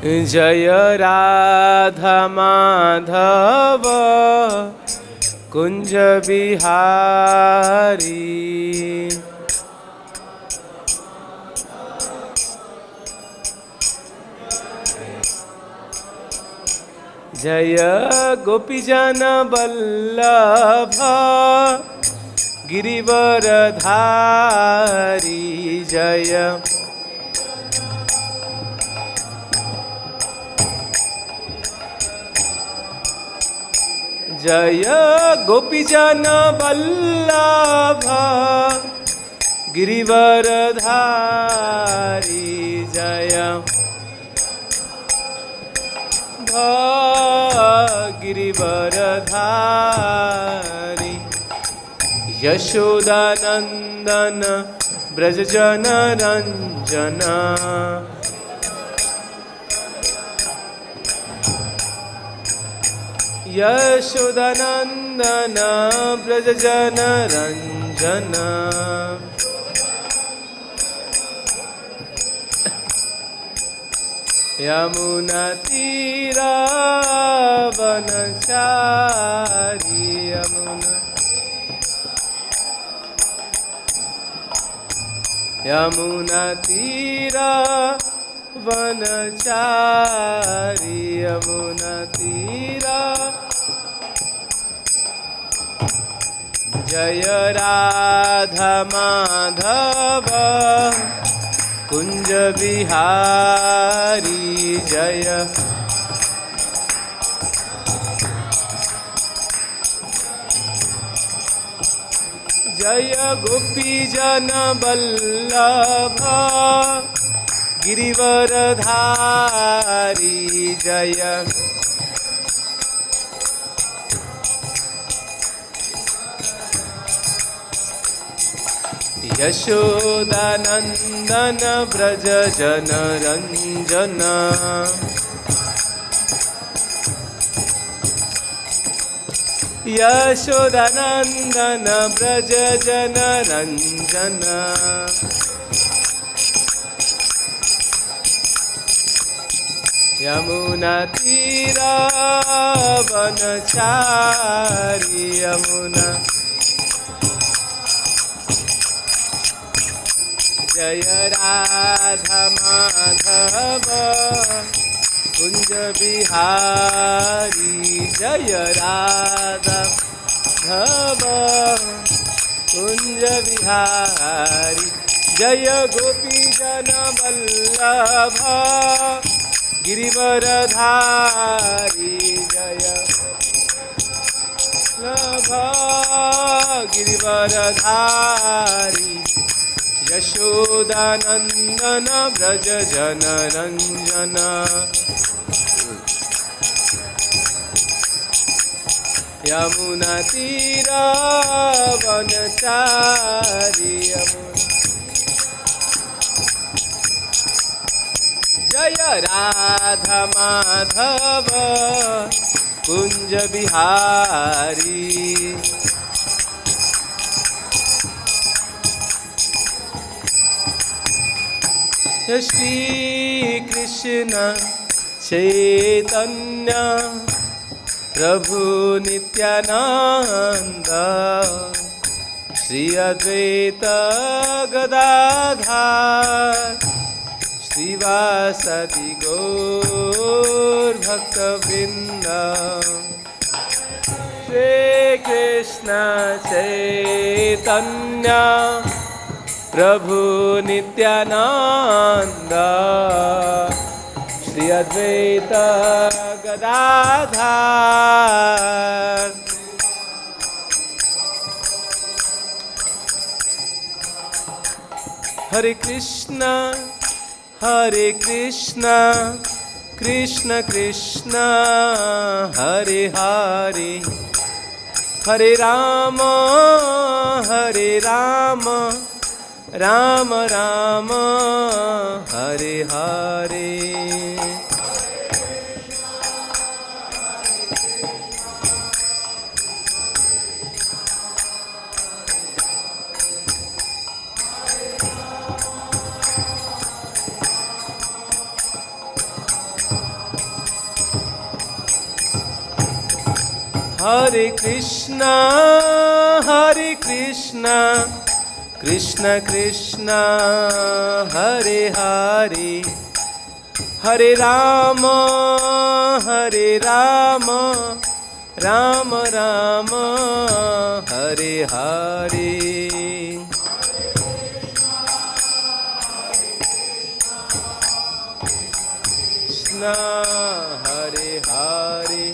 जय राधा माधव कुंज बिहारी जय गोपीजन वल्लभ गिरिवरधारी जय जय गोपीजन वल्लभ गिरिवरधारी जय गिरिवरधारी यशोदानंदन ब्रजजन रंजन यशोदानंदन ब्रजजन रंजन यमुना तीरा वनचारी यमुना तीरा वनचारी यमुना तीरा जय राधा माधव कुंज बिहारी जय जय गोपीजन वल्लभ गिरिवरधारी जय यशोदानंदन ब्रजजन रंजन यशोदानंदन ब्रजजन रंजन यमुना तीरा वनचारी यमुना जय राधा माधव कुंज बिहारी जय राधा माधव कुंज बिहारी जय गोपीजन वल्लभ गिरिवरधारी जय लभ गिरिवरधारी यशोदानंदन ब्रजजन रंजन यमुना तीरा वनचारी जय राधा माधव कुंज बिहारी श्री कृष्ण चैतन्य प्रभु नित्यानंद श्री अद्वैत गदाधर श्रीवासदि गौर भक्तवृंद श्री कृष्ण चैतन्य प्रभु नित्यानंद श्री अद्वैत गदाधर हरे Krishna Krishna Krishna Hare Hare Hare Ram Ram Ram Hare Hare Hare Krishna, Krishna Krishna, Hare Hare, Hare Rama, Rama Rama, Hare Hare. Krishna, Hare Hare,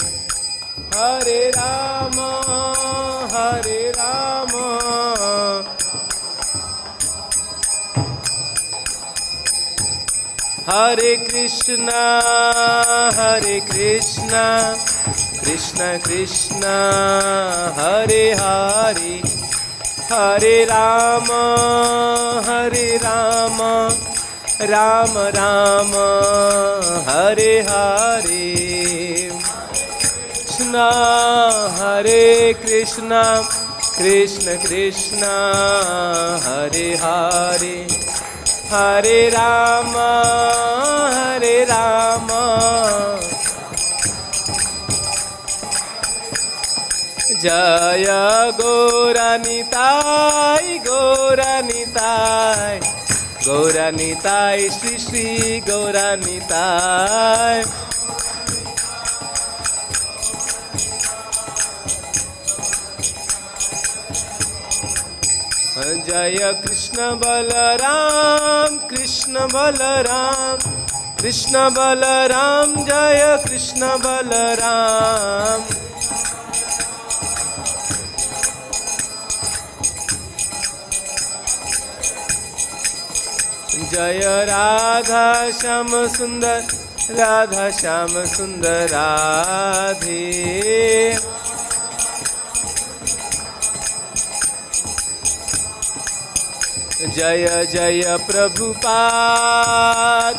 Hare Rama, Hare Krishna, Krishna Krishna, Hare Hare, Hare Rama, Rama Rama, Hare Hare. Krishna, Hare Krishna, Krishna Krishna, Hare Hare, Hare Rama, Jaya Gauranitai, Gauranitai, Shri Shri Gauranitai. Jaya Krishna Balaram, Krishna Balaram, Jaya Krishna Balaram. Jaya Radha Shama Sundar, Radha Shama Sundar Radhe. Jaya Jaya Prabhupada,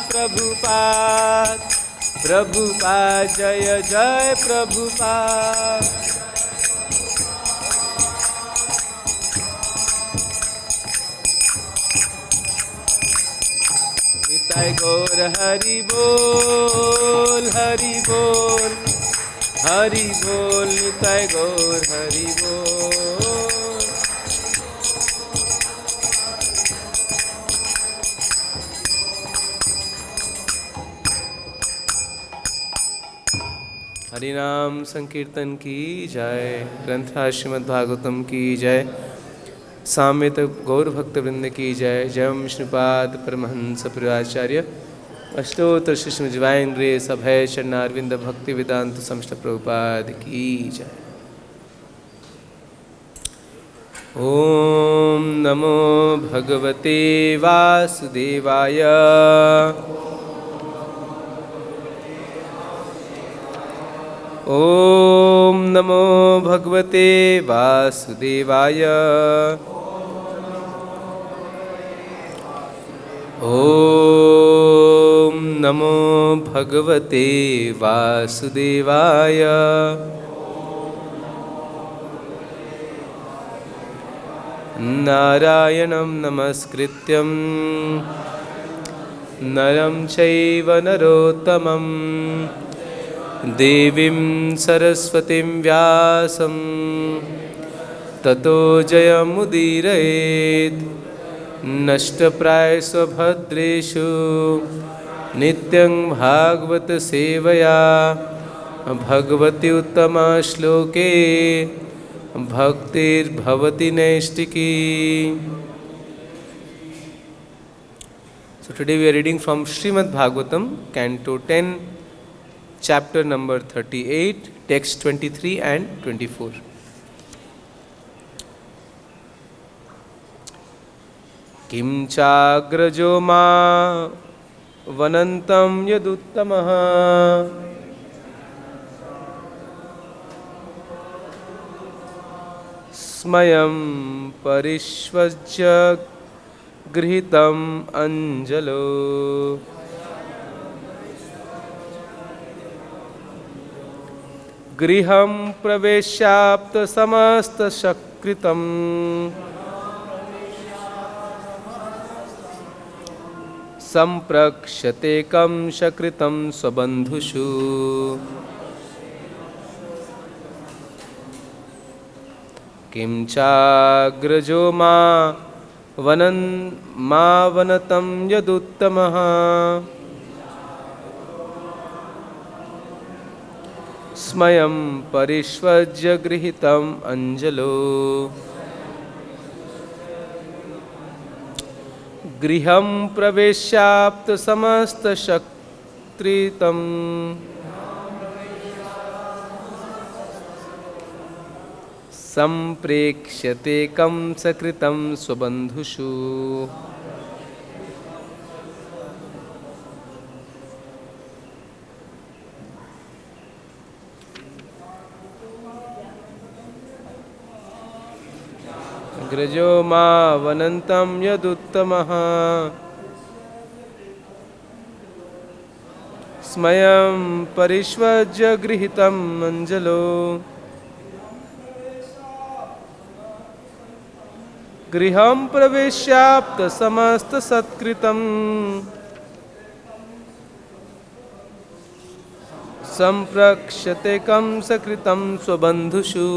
Prabhupada, Jaya Jaya Prabhupada. Nitai Gaur Hari Bol, Hari Bol, Hari Bol, Nitai Gaur Hari Bol. हरिनाम संकीर्तन की जय, ग्रंथ श्रीमद्भागवतम की जय, साम्यत गौर भक्त वृंद की जय, जय विष्णुपाद परमहंस परिव्राजकाचार्य अष्टोत्तर शिष्य डिवाइन ग्रेस अभय शरणारविंद भक्ति वेदांत समस्त प्रभुपाद की जय। ओम नमो भगवते वासुदेवाय, ओम नमो भगवते वासुदेवाय, ओम नमो भगवते वासुदेवाय। नारायणं नमस्कृत्यं नरं चैव नरोत्तमं, देवीं सरस्वतीं व्यासं ततो जयमुदीरयेत्। नष्टप्रायेषु भद्रेषु नित्यं भागवत सेवया, भगवति उत्तमा श्लोके भक्तिर्भवति नैष्टिकी। So today we are reading from Srimad Bhagavatam, Canto 10, Chapter number 38, text 23 and 24. Kim cāgrajo māvanataṁ yadu-uttamaḥ, smayan pariṣvajya gṛhītam añjalau. gṛham praveṣyāpta-samasta-satkṛtaṁ, samprakṣyate kaṁsa-kṛtaṁ sva-bandhuṣu. किं cāgrajo māvanataṁ yadu-uttamaḥ smayan pariṣvajya gṛhītam añjalau gṛham praveṣyāpta-samasta-satkṛtaṁ samprakṣyate kaṁsa-kṛtaṁ sva-bandhuṣu. agra-jaḥ māvanataṁ yadu-uttamaḥ smayan pariṣvajya gṛhītam añjalau gṛham praveṣyāpta-samasta-satkṛtaṁ samprakṣyate kaṁsa-kṛtaṁ sva-bandhuṣu.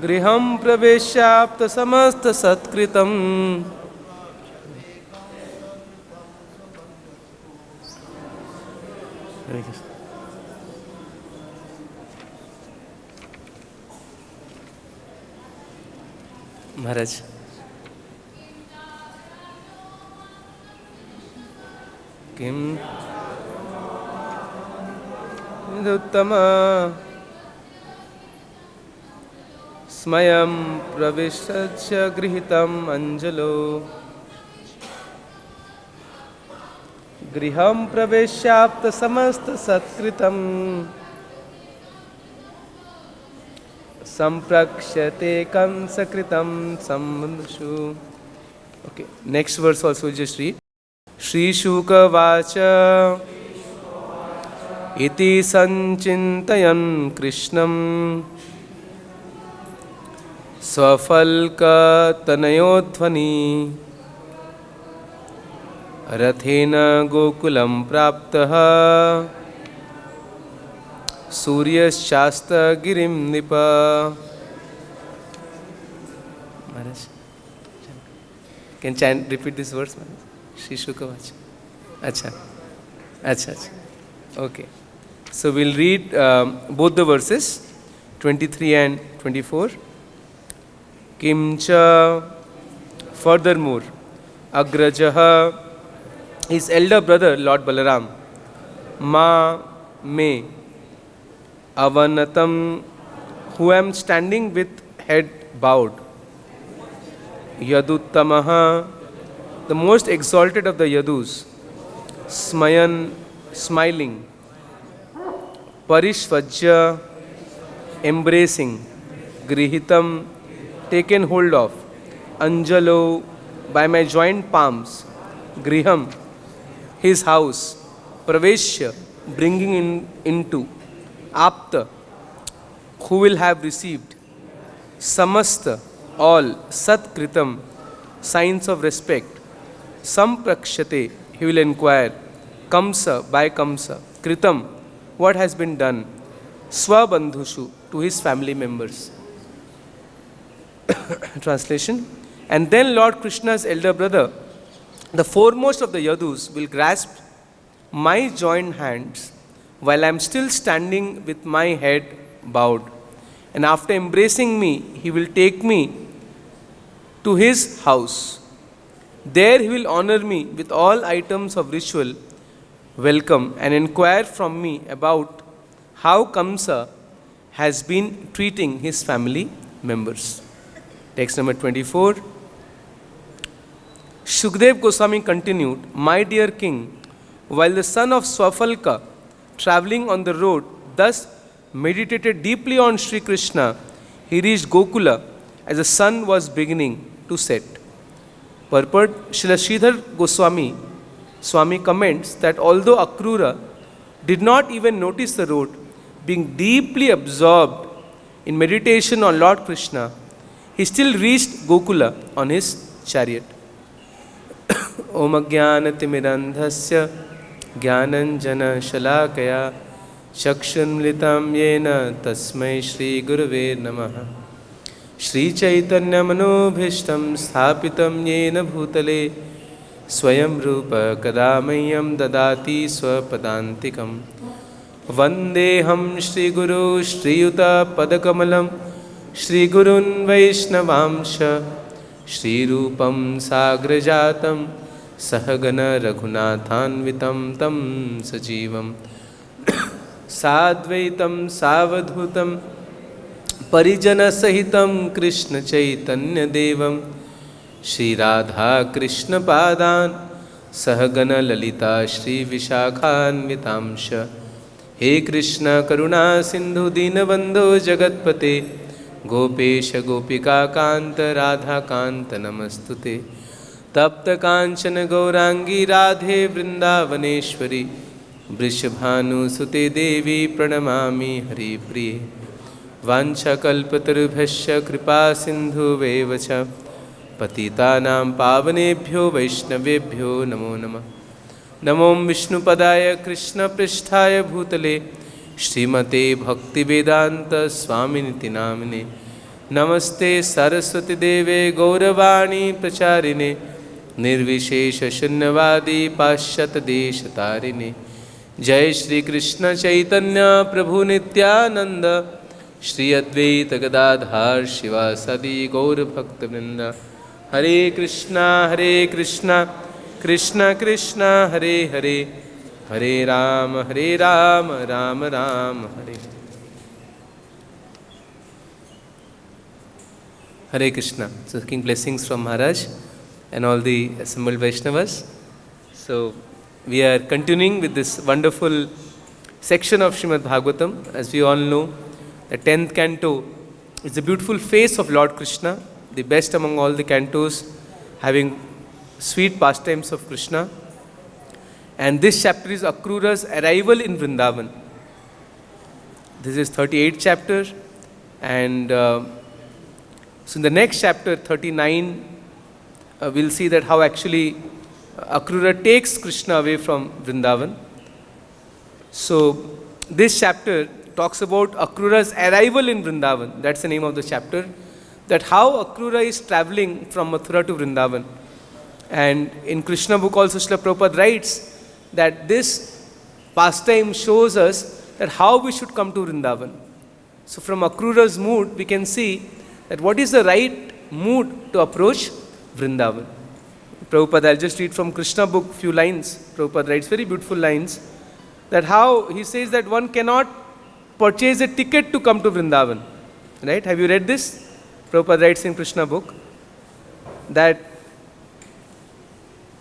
gṛham praveṣyāpta-samasta-satkṛtaṁ Maharaj. Kim yadu-uttamaḥ smayan praveṣyajya gṛhītam añjalau gṛham praveṣyāpta-samasta-satkṛtaṁ samprakṣyate kaṁsa-kṛtaṁ sampandhuṣu. Okay, next verse also we'll just read. Shri Shuka Vacha iti sanchintayan Krishnam svafalka tanayodhvani rathena gokulam praptaha suryaśasta girim nipa. Maharaj, can chant, repeat this verse, Maharaj? Shri Shuka Vacha. Acha. Acha. Okay. So we'll read both the verses, 23 and 24. Kimcha, furthermore, agra-jaḥ, his elder brother, Lord Balarāma, me, avanatam, who am standing with head bowed, yadu-uttamaḥ, the most exalted of the Yadus, smayan, smiling, pariṣvajya, embracing, gṛhītam, taken hold of, añjalau, by my joint palms, gṛham, his house, praveṣya, bringing into, āpta, who will have received, samasta, all, sat-kṛtam, signs of respect, samprakṣyate, he will inquire, kaṁsa, by kaṁsa, kṛtam, what has been done, sva-bandhuṣu, to his family members. Translation. And then Lord Kṛṣṇa's elder brother, the foremost of the Yadus, will grasp my joined hands while I am still standing with my head bowed. And after embracing me, he will take me to his house. There he will honor me with all items of ritual welcome and inquire from me about how Kamsa has been treating his family members. Text number 24. Shukdev Goswami continued, my dear king, while the son of Svafalka, travelling on the road, thus meditated deeply on Sri Kṛṣṇa, he reached Gokula as the sun was beginning to set. Purport, Srila Sridhar Goswami Swami comments that although Akrura did not even notice the road, being deeply absorbed in meditation on Lord Kṛṣṇa, he still reached Gokula on his chariot. Om Ajnanatimidandhasya Jnananjana Shalakaya Chakshunmlitam Yena Tasmai Shri Gurave Namaha Shri Chaitanya Manobhishtam Sthapitam Yena Bhutale Swayam Rupa Kadamayam Dadati Swapadantikam Vandeham Shri Guru Shri Yuta Padakamalam Shri Gurun Vaishnavamsha Shri Rupam Sagrajatam Sahagana Raghunathanvitam Tam Sajivam Sadvaitam Savadhutam Parijana Sahitam Krishna Chaitanya Devam Shri Radha Krishna Padan Sahagana Lalita Shri Vishakhanvitamsha He Krishna Karuna Sindhu Dinabandhu Jagatpate Gopesha Gopika Kanta Radhakanta Namastute Tapta Kanchana Gaurangi Radhe Vrindavaneshwari Vrishabhanu Sute Devi Pranamami Hari Priye Vancha Kalpatarubhasya Kripa Sindhu Vevacha Patitanam Pavanebhyo Vaishnavebhyo Namo Namah Namo Vishnu Padaya Krishna Pristhaya Bhutale Srimate Bhakti Vedanta Swaminiti Namine Namaste Saraswati Deve Gauravani Pracharine Nirvishesha Shunyavadi Pashyat Deshatarine Jai Shri Krishna Chaitanya Prabhu Nityananda Shri Advaita Gadadhar Shiva Sadi Gaur Bhakta Vrinda Hare Krishna Krishna Krishna Hare Hare Hare Rama Rama Rama Hare Hare Krishna. So seeking blessings from Maharaj and all the assembled Vaishnavas. So we are continuing with this wonderful section of Srimad Bhagavatam. As we all know, the 10th canto is the beautiful face of Lord Kṛṣṇa, the best among all the cantos, having sweet pastimes of Kṛṣṇa. And this chapter is Akrura's arrival in Vrindavan. This is 38th chapter, and so in the next chapter, 39, we'll see that how actually Akrura takes Kṛṣṇa away from Vrindavan. So this chapter talks about Akrura's arrival in Vrindavan. That's the name of the chapter. That how Akrura is traveling from Mathura to Vrindavan. And in Krishna book also Srila Prabhupada writes that this pastime shows us that how we should come to Vrindavan. So from Akrura's mood, we can see that what is the right mood to approach Vrindavan. Prabhupada, I'll just read from Krishna book few lines. Prabhupada writes very beautiful lines. That how he says that one cannot purchase a ticket to come to Vrindavan. Right? Have you read this? Prabhupada writes in Krishna book that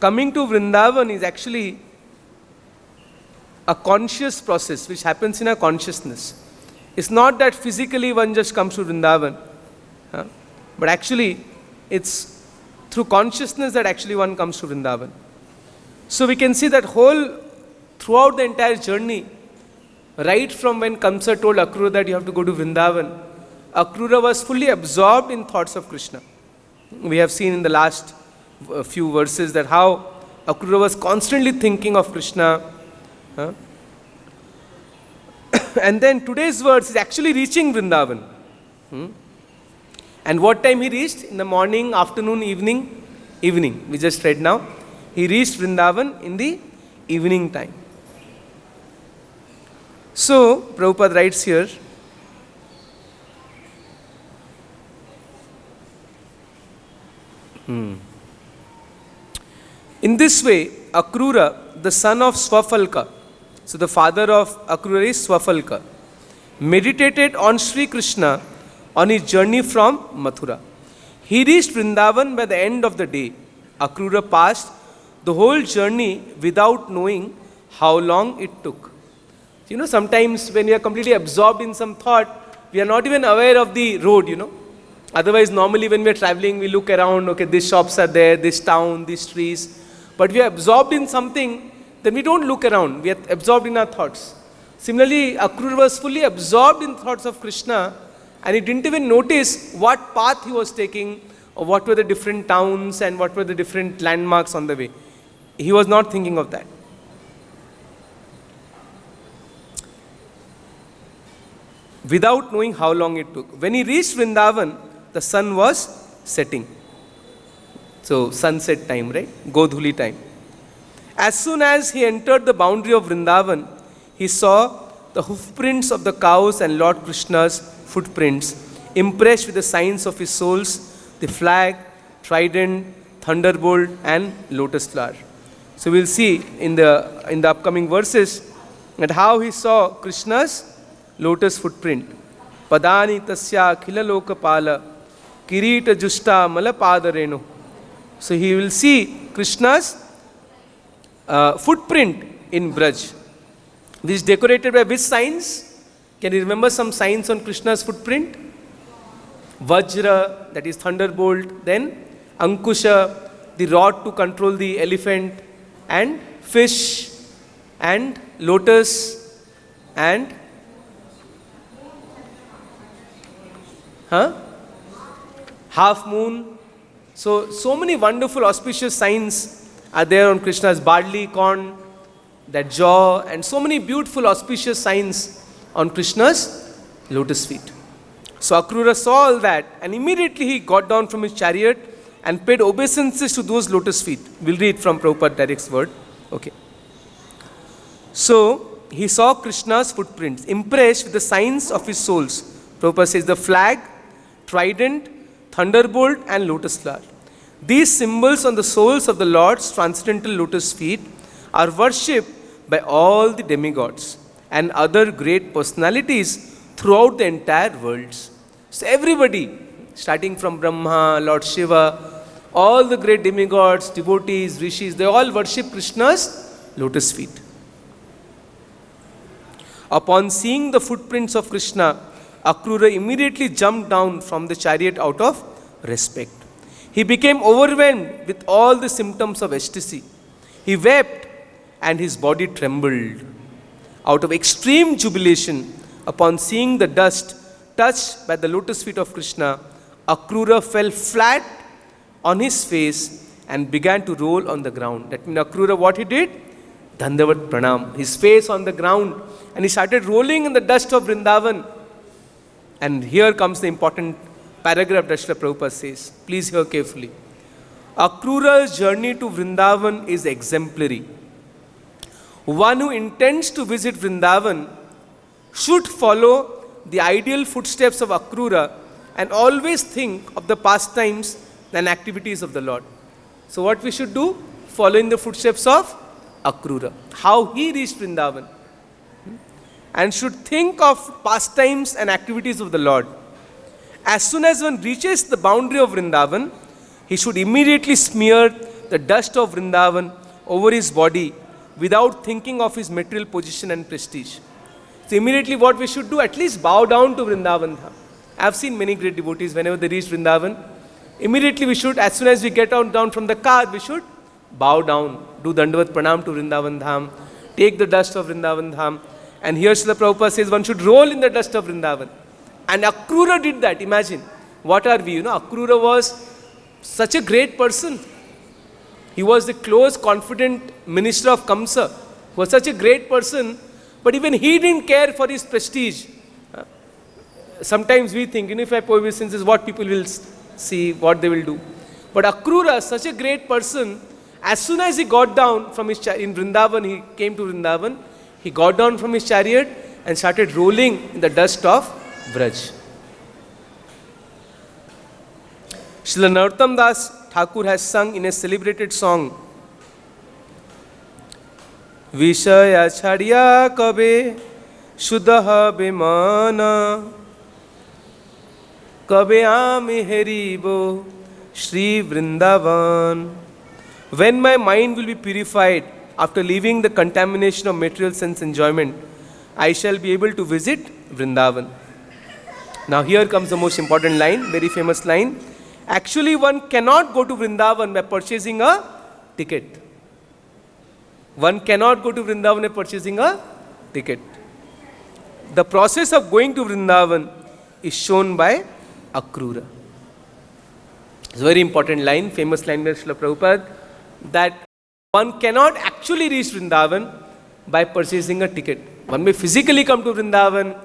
coming to Vrindavan is actually a conscious process which happens in a consciousness. It's not that physically one just comes to Vrindavan, but actually it's through consciousness that actually one comes to Vrindavan. So we can see that throughout the entire journey, right from when Kamsa told Akrura that you have to go to Vrindavan, Akrura was fully absorbed in thoughts of Krishna. We have seen in the last few verses that how Akrura was constantly thinking of Krishna. And then today's verse is actually reaching Vrindavan. And what time he reached? In the morning, afternoon, evening? Evening. We just read now. He reached Vrindavan in the evening time. So, Prabhupada writes here, in this way, Akrura, the son of Swafalka, so the father of Akrura is Swafalka, meditated on Sri Krishna on his journey from Mathura. He reached Vrindavan by the end of the day. Akrura passed the whole journey without knowing how long it took. You know, sometimes when we are completely absorbed in some thought, we are not even aware of the road, Otherwise, normally when we are traveling, we look around, okay, these shops are there, this town, these trees. But we are absorbed in something, then we don't look around. We are absorbed in our thoughts. Similarly, Akrura was fully absorbed in thoughts of Krishna, and he didn't even notice what path he was taking, or what were the different towns and what were the different landmarks on the way. He was not thinking of that. Without knowing how long it took. When he reached Vrindavan, the sun was setting. So, sunset time, right? Godhuli time. As soon as he entered the boundary of Vrindavan, he saw the hoofprints of the cows and Lord Krishna's footprints, impressed with the signs of his soles, the flag, trident, thunderbolt, and lotus flower. So we'll see in the upcoming verses that how he saw Krishna's lotus footprint. Padani tasya khila lokapala kirita justa malapadarenu. So he will see Krishna's footprint in Braj. This is decorated by which signs? Can you remember some signs on Krishna's footprint? Vajra, that is thunderbolt, then Ankusha, the rod to control the elephant, and fish, and lotus, and half moon. So many wonderful auspicious signs are there on Krishna's barley corn, that jaw, and so many beautiful auspicious signs on Krishna's lotus feet. So Akrura saw all that, and immediately he got down from his chariot and paid obeisances to those lotus feet. We'll read from Prabhupada Direct's word. Okay. So he saw Krishna's footprints, impressed with the signs of his soles. Prabhupada says the flag, trident, thunderbolt, and lotus flower. These symbols on the soles of the Lord's transcendental lotus feet are worshipped by all the demigods and other great personalities throughout the entire world. So everybody, starting from Brahma, Lord Shiva, all the great demigods, devotees, rishis, they all worship Krishna's lotus feet. Upon seeing the footprints of Krishna, Akrura immediately jumped down from the chariot out of respect. He became overwhelmed with all the symptoms of ecstasy. He wept and his body trembled. Out of extreme jubilation, upon seeing the dust touched by the lotus feet of Krishna, Akrura fell flat on his face and began to roll on the ground. That means Akrura, what he did? Dandavat pranam. His face on the ground, and he started rolling in the dust of Vrindavan. And here comes the important paragraph that Srila Prabhupada says. Please hear carefully. Akrura's journey to Vrindavan is exemplary. One who intends to visit Vrindavan should follow the ideal footsteps of Akrura and always think of the pastimes and activities of the Lord. So what we should do? Follow in the footsteps of Akrura. How he reached Vrindavan. And should think of pastimes and activities of the Lord. As soon as one reaches the boundary of Vrindavan, he should immediately smear the dust of Vrindavan over his body without thinking of his material position and prestige. So immediately what we should do? At least bow down to Vrindavan Dham. I have seen many great devotees, whenever they reach Vrindavan, immediately we should, as soon as we get down from the car, we should bow down, do Dandavat Pranam to Vrindavan Dham, take the dust of Vrindavan Dham. And here Srila Prabhupada says one should roll in the dust of Vrindavan. And Akrura did that. Imagine, what are we? Akrura was such a great person. He was the close, confident minister of Kamsa. He was such a great person, but even he didn't care for his prestige. Sometimes we think, if I pay obeisances, what people will see, what they will do. But Akrura, such a great person, as soon as he got down from his chariot in Vrindavan, he came to Vrindavan, he got down from his chariot and started rolling in the dust of Braj. Srila Narottam Das Thakur has sung in a celebrated song, Vishaya chhadiya kabe shuddha bimana kabe aami heribo Shri Vrindavan. When my mind will be purified after leaving the contamination of material sense enjoyment, I shall be able to visit Vrindavan. Now here comes the most important line, very famous line. Actually, one cannot go to Vrindavan by purchasing a ticket. One cannot go to Vrindavan by purchasing a ticket. The process of going to Vrindavan is shown by akrura. It's a very important line, famous line by Srila Prabhupada, that one cannot actually reach Vrindavan by purchasing a ticket. One may physically come to Vrindavan,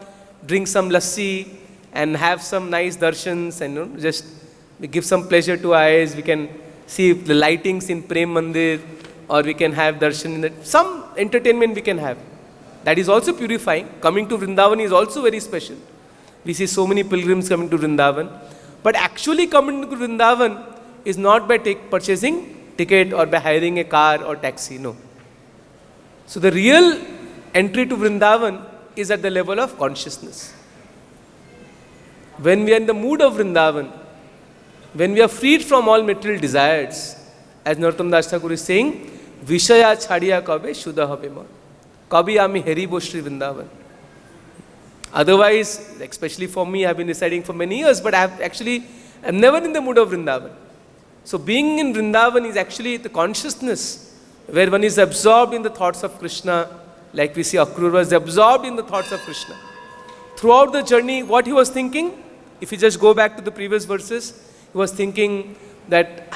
drink some lassi and have some nice darshans and just give some pleasure to eyes. We can see the lightings in Prem Mandir, or we can have darshan in some entertainment we can have. That is also purifying. Coming to Vrindavan is also very special. We see so many pilgrims coming to Vrindavan. But actually coming to Vrindavan is not by purchasing ticket or by hiring a car or taxi, no. So the real entry to Vrindavan is at the level of consciousness. When we are in the mood of Vrindavan, when we are freed from all material desires, as Narottam Das Thakur is saying, Vishaya chhadiya kabe shuddha habe man. Kabi ami heribo Shri Vrindavan. Otherwise, especially for me, I have been residing for many years, but I'm never in the mood of Vrindavan. So being in Vrindavan is actually the consciousness where one is absorbed in the thoughts of Krishna, like we see Akrura was absorbed in the thoughts of Krishna. Throughout the journey, what he was thinking, if you just go back to the previous verses, he was thinking that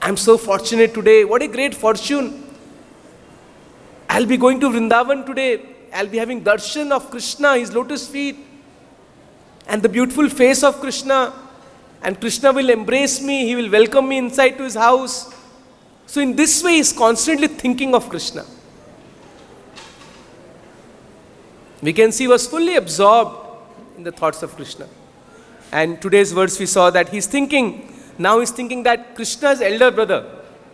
I'm so fortunate today, what a great fortune. I'll be going to Vrindavan today, I'll be having darshan of Krishna, his lotus feet, and the beautiful face of Krishna, and Krishna will embrace me, he will welcome me inside to his house. So in this way, he is constantly thinking of Krishna. We can see he was fully absorbed in the thoughts of Krishna. And today's verse we saw that he's thinking that Krishna's elder brother,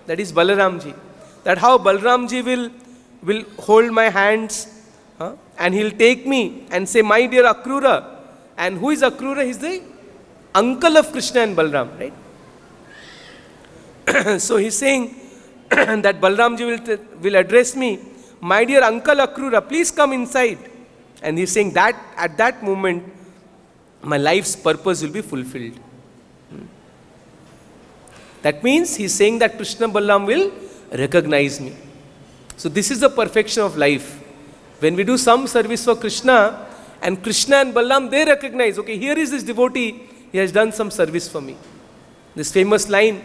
that is Balarāma, that how Balarāma will hold my hands, and he'll take me and say, my dear Akrura. And who is Akrura? He's the uncle of Krishna and Balarāma, right? So he's saying that Balarāma will address me, my dear uncle Akrura, please come inside. And he's saying that at that moment, my life's purpose will be fulfilled. That means he's saying that Krishna Balarāma will recognize me. So this is the perfection of life. When we do some service for Krishna, and Krishna and Balarāma, they recognize, okay, here is this devotee, he has done some service for me. This famous line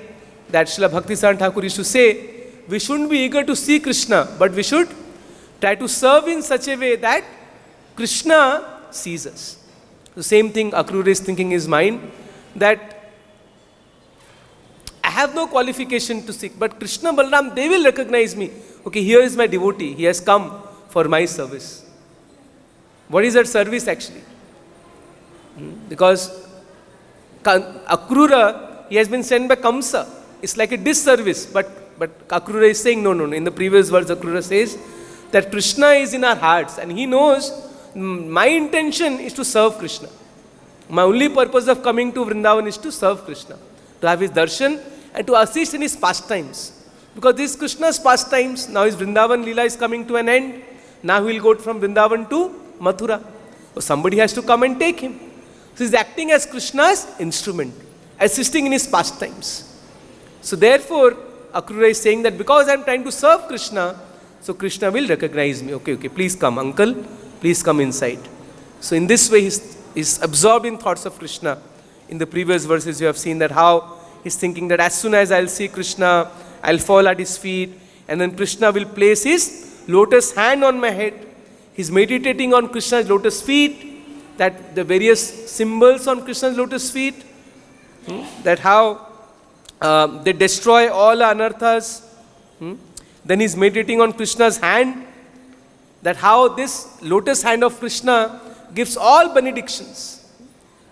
that Srila Bhakti-Sarana Thakur used to say, we shouldn't be eager to see Krishna, but we should try to serve in such a way that Krishna sees us. The same thing Akrura is thinking in his mind, that I have no qualification to seek, but Krishna, Balarāma, they will recognize me. Okay, here is my devotee, he has come for my service. What is that service actually? Because Akrura, he has been sent by Kamsa. It's like a disservice, but Akrura is saying, no. In the previous verse, Akrura says that Krishna is in our hearts and he knows my intention is to serve Krishna. My only purpose of coming to Vrindavan is to serve Krishna, to have his darshan and to assist in his pastimes. Because this Krishna's pastimes, now his Vrindavan Leela is coming to an end. Now he will go from Vrindavan to Mathura. So somebody has to come and take him. So he is acting as Krishna's instrument, assisting in his pastimes. So therefore, Akrura is saying that because I am trying to serve Krishna, so Krishna will recognize me. Okay, please come, uncle, please come inside. So in this way, he is absorbed in thoughts of Krishna. In the previous verses, you have seen that how he is thinking that as soon as I will see Krishna, I will fall at his feet, and then Krishna will place his lotus hand on my head. He is meditating on Krishna's lotus feet, that the various symbols on Krishna's lotus feet, that how they destroy all anarthas. Then he is meditating on Krishna's hand, that how this lotus hand of Krishna gives all benedictions.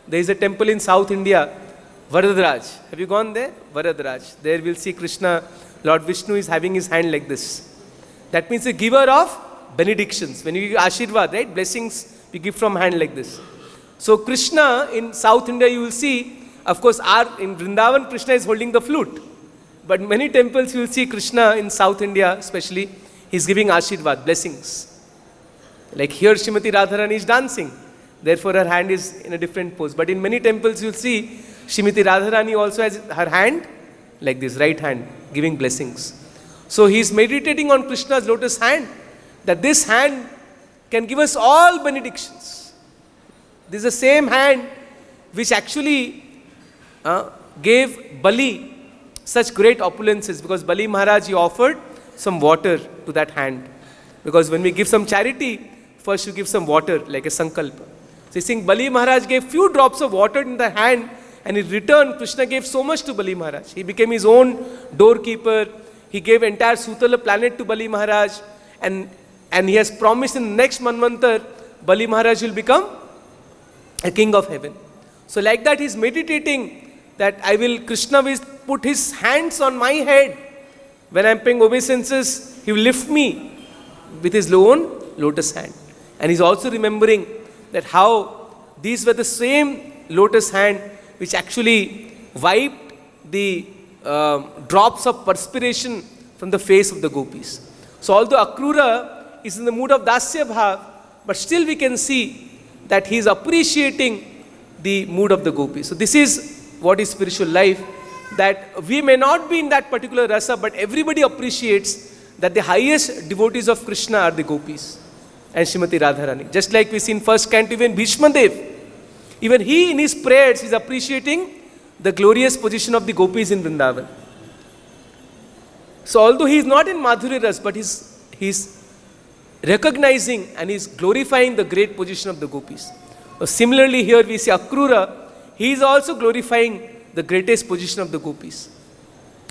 There is a temple in South India, Varadaraj. Have you gone there? Varadaraj. There we'll see Krishna, Lord Vishnu is having his hand like this. That means the giver of benedictions. When you give Ashirvad, right? Blessings, we give from hand like this. So Krishna in South India, you will see, of course, in Vrindavan, Krishna is holding the flute. But many temples, you will see Krishna in South India, especially, he is giving Ashirvad, blessings. Like here, Srimati Radharani is dancing. Therefore, her hand is in a different pose. But in many temples, you will see Srimati Radharani also has her hand like this, right hand, giving blessings. So he is meditating on Krishna's lotus hand, that this hand can give us all benedictions. This is the same hand which actually gave Bali such great opulences, because Bali Maharaj, he offered some water to that hand. Because when we give some charity, first you give some water like a sankalpa. So he's saying Bali Maharaj gave few drops of water in the hand, and in return Krishna gave so much to Bali Maharaj. He became his own doorkeeper. He gave entire Sutala planet to Bali Maharaj, and he has promised in the next Manvantar, Bali Maharaj will become a king of heaven. So like that he is meditating that Krishna will put his hands on my head. When I am paying obeisances, he will lift me with his own lotus hand. And he is also remembering that how these were the same lotus hand which actually wiped the drops of perspiration from the face of the gopis. So although Akrura is in the mood of Dasya Bhav, but still we can see that he is appreciating the mood of the gopis. So this is what is spiritual life, that we may not be in that particular rasa, but everybody appreciates that the highest devotees of Krishna are the gopis and Srimati Radharani. Just like we see in first canto, even Bhishma Dev, even he in his prayers is appreciating the glorious position of the gopis in Vrindavan. So although he is not in Madhurya Ras, but he is recognizing and he is glorifying the great position of the gopis. Similarly here we see Akrura, he is also glorifying the greatest position of the gopis.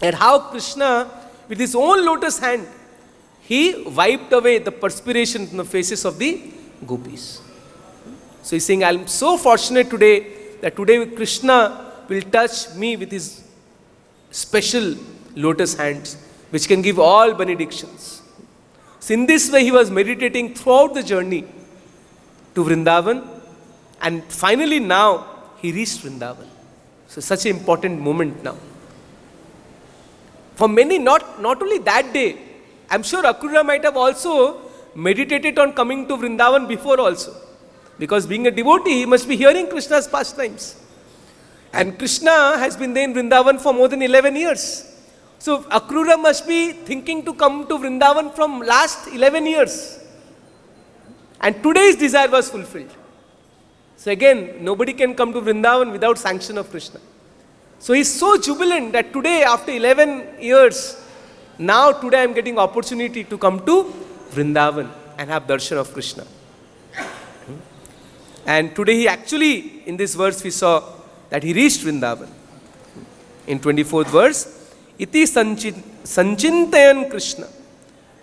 And how Krishna, with his own lotus hand, he wiped away the perspiration from the faces of the gopis. So he's saying, I am so fortunate today that today Krishna will touch me with his special lotus hands, which can give all benedictions. So in this way he was meditating throughout the journey to Vrindavan, and finally now he reached Vrindavan. So such an important moment now. For many, not only that day, I'm sure Akrura might have also meditated on coming to Vrindavan before also. Because being a devotee, he must be hearing Krishna's pastimes. And Krishna has been there in Vrindavan for more than 11 years. So Akrura must be thinking to come to Vrindavan from last 11 years. And today's desire was fulfilled. So again, nobody can come to Vrindavan without sanction of Krishna. So he's so jubilant that today, after 11 years, now today I'm getting opportunity to come to Vrindavan and have darshan of Krishna. And today he actually, in this verse we saw that he reached Vrindavan. In 24th verse, iti sanchintayan Krishna.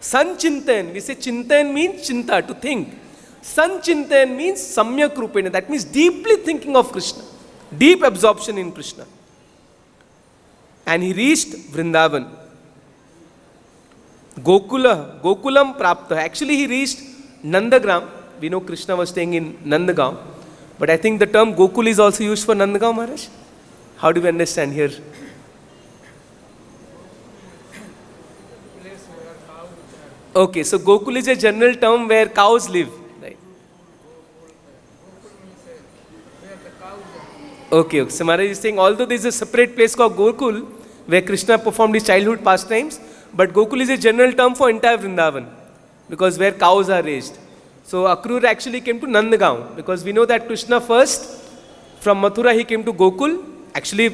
Sanchintayan, we say chintayan means chinta, to think. Sanchintayan means samyak rupena, that means deeply thinking of Krishna, deep absorption in Krishna. And he reached Vrindavan. Gokulam prapta. Actually he reached Nandagram. We know Krishna was staying in Nandagaon, but I think the term Gokul is also used for Nandagaon, Maharaj. How do we understand here? Okay, so Gokul is a general term where cows live. Right. Okay, so Maharaj is saying, although there is a separate place called Gokul, where Krishna performed his childhood pastimes, but Gokul is a general term for entire Vrindavan, because where cows are raised. So Akrura actually came to Nandagaon, because we know that Krishna first, from Mathura he came to Gokul. Actually,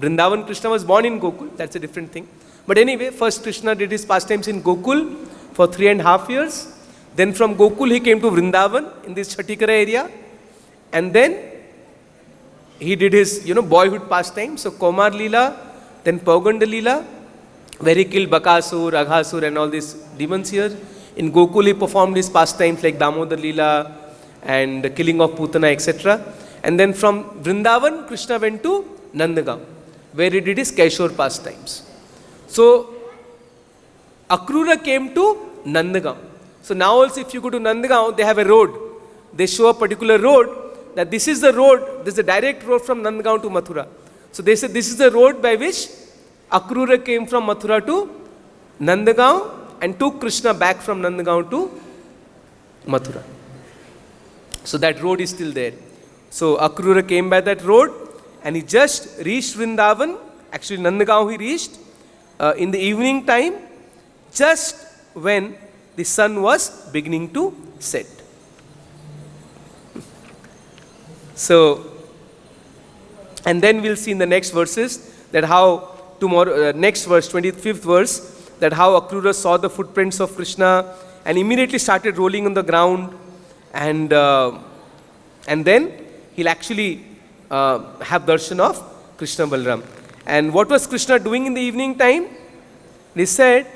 Vrindavan Krishna was born in Gokul, that's a different thing. But anyway, first Krishna did his pastimes in Gokul for 3.5 years. Then from Gokul he came to Vrindavan in this Chatikara area. And then he did his, boyhood pastimes. So Komar Leela, then Pauganda Leela, where he killed Bakasur, Aghasur and all these demons here. In Gokul he performed his pastimes like Damodar Leela and the killing of Putana, etc. And then from Vrindavan, Krishna went to Nandagaon, where he did his Kaishore pastimes. So Akrura came to Nandagaon. So now also if you go to Nandagaon, they have a road. They show a particular road, that this is the road, this is a direct road from Nandagaon to Mathura. So they said this is the road by which Akrura came from Mathura to Nandagaon and took Krishna back from Nandagaon to Mathura. So that road is still there. So Akrura came by that road and he just reached Vrindavan. Actually Nandagaon he reached in the evening time. just when the sun was beginning to set. So, and then we'll see in the next verses that how tomorrow, next verse, 25th verse, that how Akrura saw the footprints of Krishna and immediately started rolling on the ground, and then he'll actually have darshan of Krishna Balaram. And what was Krishna doing in the evening time? They said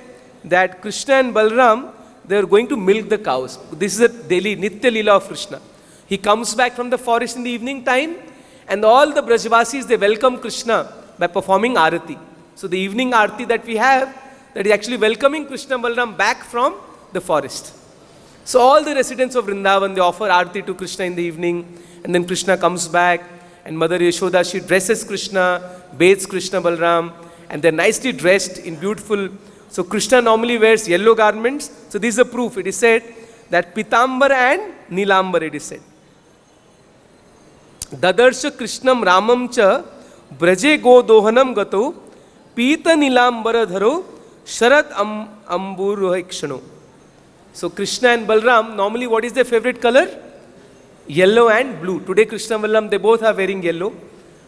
that Krishna and Balaram, they were going to milk the cows. This is a daily Nitya Leela of Krishna. He comes back from the forest in the evening time, and all the Brajvasis, they welcome Krishna by performing Arati. So the evening Arati that we have, that is actually welcoming Krishna Balaram back from the forest. So all the residents of Vrindavan, they offer Arati to Krishna in the evening, and then Krishna comes back, and Mother Yashoda, she dresses Krishna, bathes Krishna Balaram, and they're nicely dressed in beautiful. So Krishna normally wears yellow garments. So this is a proof. It is said that Pitambar and Nilambar, it is said. Dadarsha Krishnam Ramam cha Braje go dohanam gato Pita Nilambara dharo Sharat Amburuhikshano. So Krishna and Balaram, normally what is their favorite color? Yellow and blue. Today Krishna and Balaram, they both are wearing yellow.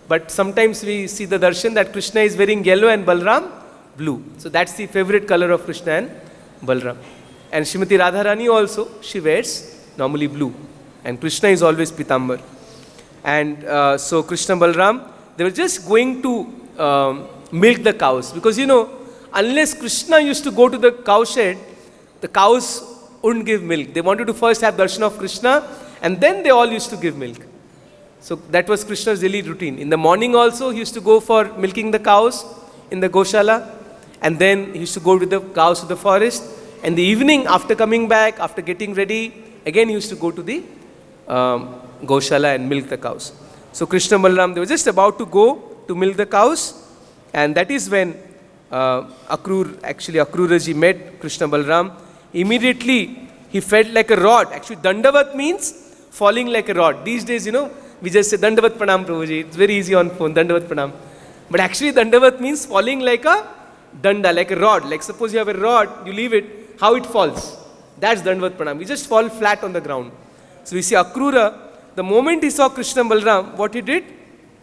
But sometimes we see the darshan that Krishna is wearing yellow and Balaram blue. So that's the favorite color of Krishna and Balaram. And Srimati Radharani also, she wears normally blue. And Krishna is always Pitambar. And so Krishna Balaram, they were just going to milk the cows. Because unless Krishna used to go to the cow shed, the cows wouldn't give milk. They wanted to first have darshan of Krishna, and then they all used to give milk. So that was Krishna's daily routine. In the morning also, he used to go for milking the cows in the Goshala, and then he used to go with the cows to the forest. And the evening, after coming back, after getting ready, again he used to go to the Goshala and milk the cows. So Krishna Balaram, they were just about to go to milk the cows, and that is when Akruraji met Krishna Balaram. Immediately, he felt like a rod. Actually, Dandavat means falling like a rod. These days, we just say Dandavat Pranam Prabhuji. It's very easy on phone, Dandavat Pranam. But actually, Dandavat means falling like a danda, like a rod. Like suppose you have a rod, you leave it, how it falls. That's Dandavat Pranam. We just fall flat on the ground. So we see Akrura, the moment he saw Krishna Balaram, what he did?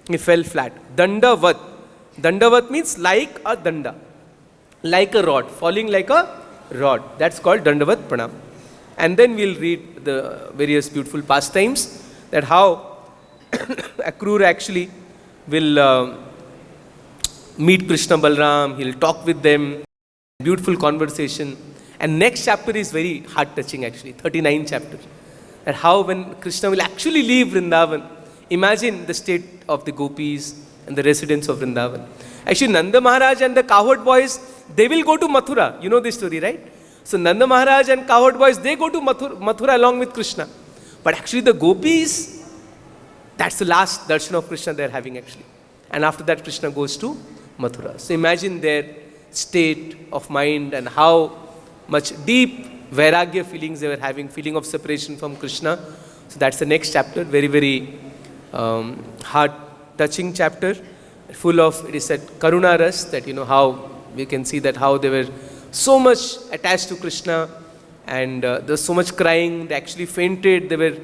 He fell flat. Dandavat. Dandavat means like a danda. Like a rod. Falling like a rod. That's called Dandavat Pranam. And then we'll read the various beautiful pastimes, that how Akrura actually will meet Krishna Balaram, he'll talk with them, beautiful conversation. And next chapter is very heart-touching actually, 39th chapter. And how when Krishna will actually leave Vrindavan, imagine the state of the gopis and the residents of Vrindavan. Actually, Nanda Maharaj and the cowherd boys, they will go to Mathura. You know this story, right? So Nanda Maharaj and cowherd boys, they go to Mathura along with Krishna. But actually the gopis, that's the last darshan of Krishna they are having actually. And after that Krishna goes to Mathura. So imagine their state of mind and how much deep vairagya feelings they were having, feeling of separation from Krishna. So that's the next chapter, very, very heart-touching chapter, full of, it is said, Karuna Ras, that how we can see that how they were so much attached to Krishna, and there was so much crying, they actually fainted, they were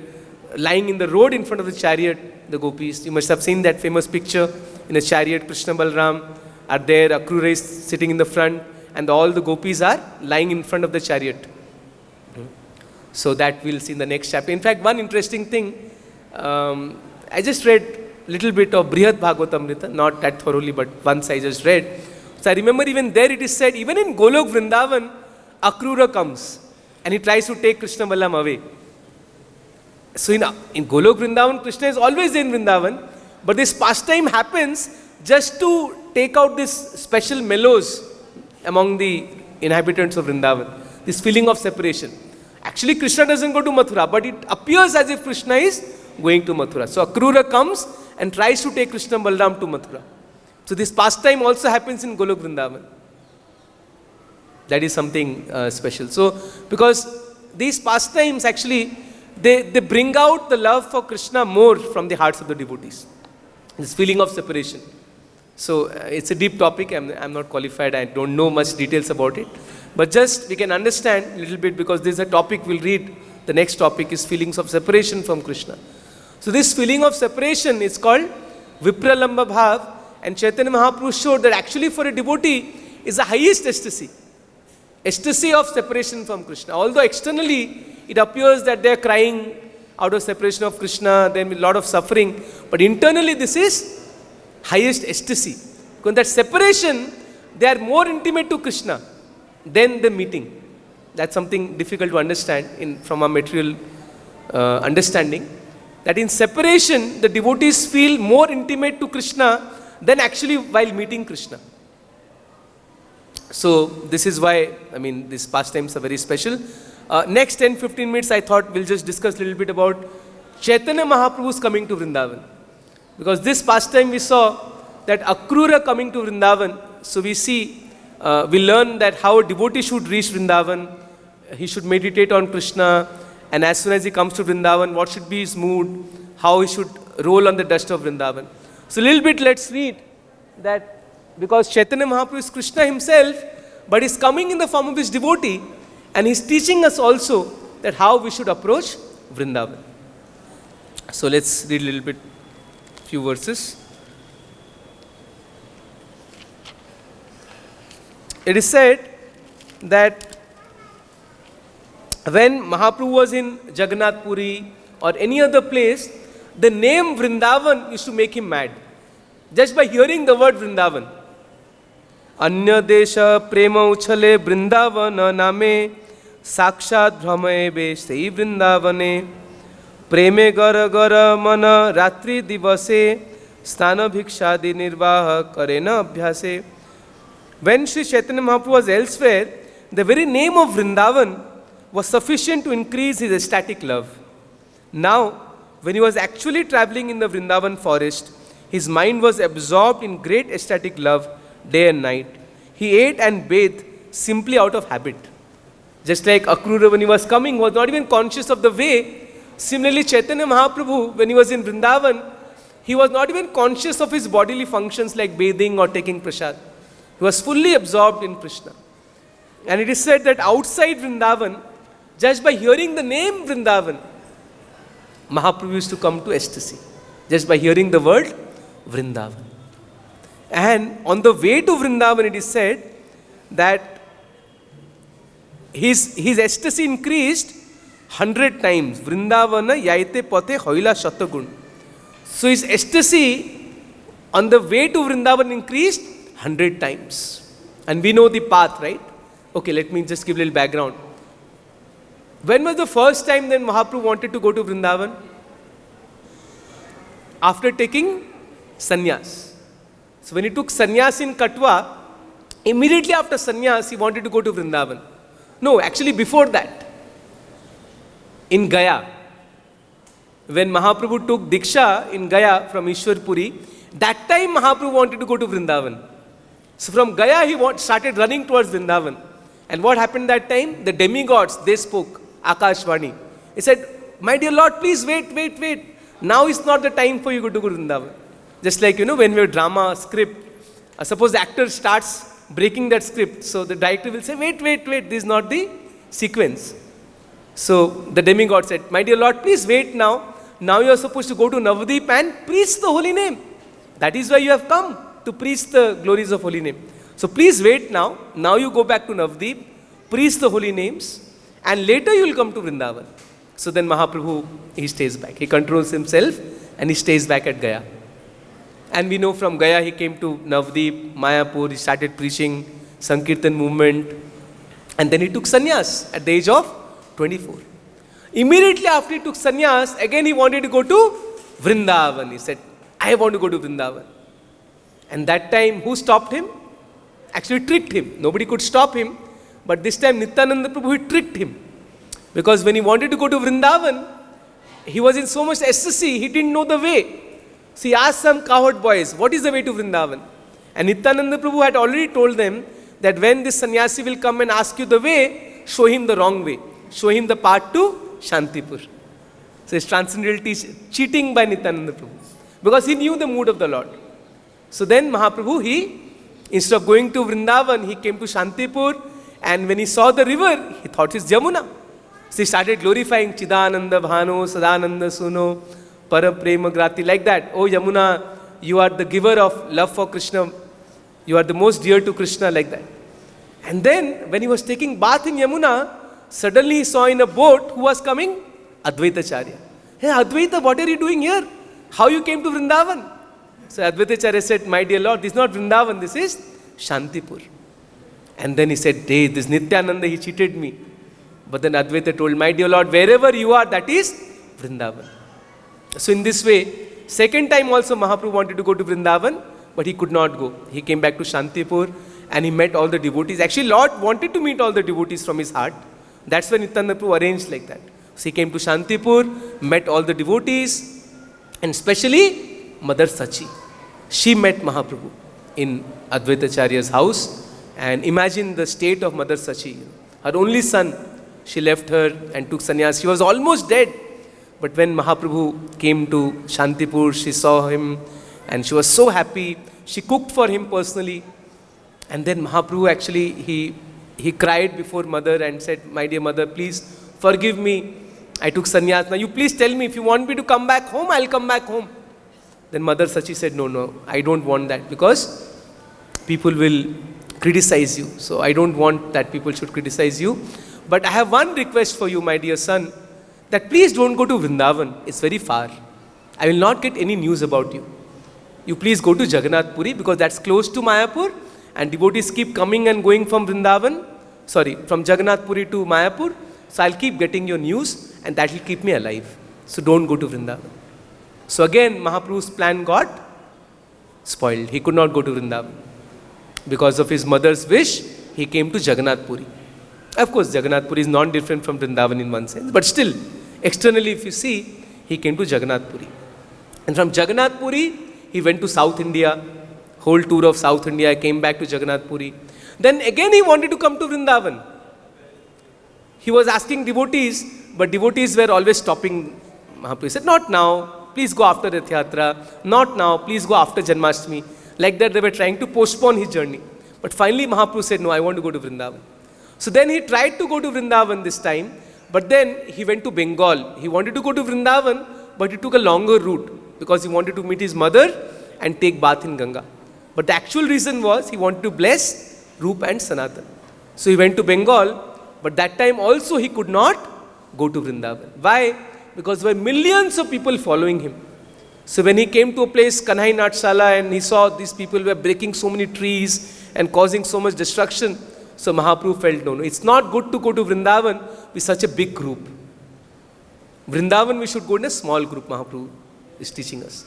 lying in the road in front of the chariot, the gopis. You must have seen that famous picture in a chariot, Krishna Balaram are there, Akrura is sitting in the front, and all the gopis are lying in front of the chariot. So that we'll see in the next chapter. In fact, one interesting thing, I just read a little bit of Brihad Bhagavatamrita, not that thoroughly, but once I just read. So I remember even there it is said, even in Golok Vrindavan, Akrura comes and he tries to take Krishna Balaram away. So in Golok Vrindavan, Krishna is always in Vrindavan, but this pastime happens just to take out this special mellows among the inhabitants of Vrindavan, this feeling of separation. Actually, Krishna doesn't go to Mathura, but it appears as if Krishna is going to Mathura. So Akrura comes and tries to take Krishna Balaram to Mathura. So this pastime also happens in Golok Vrindavan. That is something special. So because these pastimes actually, they bring out the love for Krishna more from the hearts of the devotees. This feeling of separation. So it's a deep topic. I'm not qualified. I don't know much details about it. But just we can understand a little bit, because this is a topic we'll read. The next topic is feelings of separation from Krishna. So this feeling of separation is called Vipralamba Bhav, and Chaitanya Mahaprabhu showed that actually for a devotee is the highest ecstasy. Ecstasy of separation from Krishna. Although externally it appears that they are crying out of separation of Krishna, there will be a lot of suffering, but internally this is highest ecstasy. Because that separation, they are more intimate to Krishna than the meeting. That's something difficult to understand from a material understanding. That in separation, the devotees feel more intimate to Krishna than actually while meeting Krishna. So this is why, these pastimes are very special. Next 10-15 minutes, I thought we'll just discuss a little bit about Chaitanya Mahaprabhu's coming to Vrindavan. Because this pastime we saw that Akrura coming to Vrindavan. So we see, we learn that how a devotee should reach Vrindavan. He should meditate on Krishna. And as soon as he comes to Vrindavan, what should be his mood? How he should roll on the dust of Vrindavan. So a little bit let's read that, because Chaitanya Mahaprabhu is Krishna himself, but he's coming in the form of his devotee, and he's teaching us also that how we should approach Vrindavan. So let's read a little bit, few verses. It is said that when Mahaprabhu was in Jagannath Puri or any other place, the name Vrindavan used to make him mad. Just by hearing the word Vrindavan. Anya desha prema uchale Vrindavana name sakshat bhramaebe sei Vrindavane preme gara gara mana ratri divase stana bhikshadi nirvaha karena abhyase. When Sri Chaitanya Mahaprabhu was elsewhere, the very name of Vrindavan was sufficient to increase his ecstatic love. Now, when he was actually traveling in the Vrindavan forest, his mind was absorbed in great ecstatic love day and night. He ate and bathed simply out of habit. Just like Akrura, when he was coming, was not even conscious of the way. Similarly, Chaitanya Mahaprabhu, when he was in Vrindavan, he was not even conscious of his bodily functions like bathing or taking prasad. He was fully absorbed in Krishna. And it is said that outside Vrindavan, just by hearing the name Vrindavan, Mahaprabhu used to come to ecstasy. Just by hearing the word Vrindavan. And on the way to Vrindavan, it is said that his ecstasy increased 100 times. Vrindavana yaite pate hoila shatagun. So his ecstasy on the way to Vrindavan increased 100 times. And we know the path, right? Okay, let me just give a little background. When was the first time then Mahaprabhu wanted to go to Vrindavan? After taking sannyas. So when he took sannyas in Katwa, immediately after sannyas, he wanted to go to Vrindavan. No, actually before that. In Gaya. When Mahaprabhu took Diksha in Gaya from Ishwarpuri, that time Mahaprabhu wanted to go to Vrindavan. So from Gaya, he started running towards Vrindavan. And what happened that time? The demigods, they spoke, Akashvani. He said, my dear Lord, please wait. Now is not the time for you to go to Vrindavan. Just like, when we have drama script, suppose the actor starts breaking that script. So the director will say, wait, this is not the sequence. So the demigod said, my dear Lord, please wait now. Now you are supposed to go to Navadip and preach the holy name. That is why you have come, to preach the glories of holy name. So please wait now. Now you go back to Navadip, preach the holy names, and later you will come to Vrindavan. So then Mahaprabhu, he stays back. He controls himself and he stays back at Gaya. And we know from Gaya he came to Navadip, Mayapur, he started preaching Sankirtan movement. And then he took sannyas at the age of 24. Immediately after he took sannyas, again he wanted to go to Vrindavan. He said, I want to go to Vrindavan. And that time, who stopped him? Actually tricked him. Nobody could stop him. But this time Nityananda Prabhu, he tricked him. Because when he wanted to go to Vrindavan, he was in so much ecstasy, he didn't know the way. So he asked some cowherd boys, what is the way to Vrindavan? And Nityananda Prabhu had already told them that when this sannyasi will come and ask you the way, show him the wrong way. Show him the path to Shantipur. So it's transcendental cheating by Nityananda Prabhu. Because he knew the mood of the Lord. So then Mahaprabhu, instead of going to Vrindavan, he came to Shantipur And when he saw the river, he thought it's Yamuna. So he started glorifying Chidananda Bhano, Sadananda Suno, Paraprema Grati, like that. Oh Yamuna, you are the giver of love for Krishna. You are the most dear to Krishna, like that. And then, when he was taking bath in Yamuna, suddenly he saw in a boat who was coming? Advaitacharya. Hey Advaita, what are you doing here? How you came to Vrindavan? So Advaitacharya said, my dear Lord, this is not Vrindavan, this is Shantipur. And then he said, hey, this Nityananda, he cheated me. But then Advaita told, my dear Lord, wherever you are, that is Vrindavan. So in this way, second time also Mahaprabhu wanted to go to Vrindavan, but he could not go. He came back to Shantipur and he met all the devotees. Actually, Lord wanted to meet all the devotees from his heart. That's when Nityananda Prabhu arranged like that. So he came to Shantipur, met all the devotees, and especially Mother Sachi. She met Mahaprabhu in Advaitacharya's house. And imagine the state of Mother Sachi. Her only son, she left her and took sannyas. She was almost dead. But when Mahaprabhu came to Shantipur, she saw him and she was so happy. She cooked for him personally. And then Mahaprabhu actually, he cried before mother and said, my dear mother, please forgive me. I took sannyas. Now you please tell me, if you want me to come back home, I'll come back home. Then Mother Sachi said, no, I don't want that, because people will criticize you. So I don't want that people should criticize you. But I have one request for you, my dear son, that please don't go to Vrindavan. It's very far. I will not get any news about you. You please go to Jagannath Puri, because that's close to Mayapur, and devotees keep coming and going from from Jagannath Puri to Mayapur. So I'll keep getting your news, and that will keep me alive. So don't go to Vrindavan. So again, Mahaprabhu's plan got spoiled. He could not go to Vrindavan. Because of his mother's wish, he came to Jagannath Puri. Of course, Jagannath Puri is not different from Vrindavan in one sense, but still, externally if you see, he came to Jagannath Puri. And from Jagannath Puri, he went to South India, whole tour of South India, came back to Jagannath Puri. Then again he wanted to come to Vrindavan. He was asking devotees, but devotees were always stopping. Mahaprabhu said, not now, please go after Rath Yatra. Not now, please go after Janmashtami. Like that they were trying to postpone his journey. But finally Mahaprabhu said, no, I want to go to Vrindavan. So then he tried to go to Vrindavan this time, but then he went to Bengal. He wanted to go to Vrindavan, but he took a longer route because he wanted to meet his mother and take bath in Ganga. But the actual reason was he wanted to bless Rup and Sanatan. So he went to Bengal, but that time also he could not go to Vrindavan. Why? Because there were millions of people following him. So when he came to a place, Kanhai Natshala, and he saw these people were breaking so many trees and causing so much destruction, so Mahaprabhu felt, no, it's not good to go to Vrindavan with such a big group. Vrindavan we should go in a small group, Mahaprabhu is teaching us.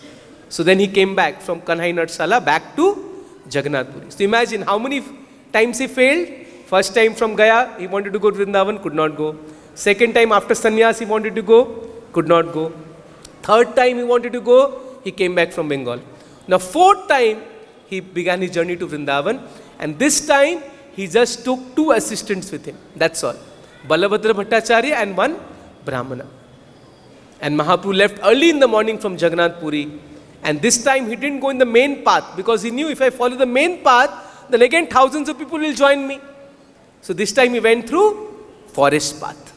So then he came back from Kanhai Natshala back to Jagannath Puri. So imagine how many times he failed. First time from Gaya, he wanted to go to Vrindavan, could not go. Second time after sannyas, he wanted to go, could not go. Third time he wanted to go, he came back from Bengal. Now fourth time, he began his journey to Vrindavan, and this time, he just took 2 assistants with him. That's all. Balabhadra Bhattacharya and one Brahmana. And Mahaprabhu left early in the morning from Jagannath Puri. And this time he didn't go in the main path, because he knew if I follow the main path, then again thousands of people will join me. So this time he went through forest path.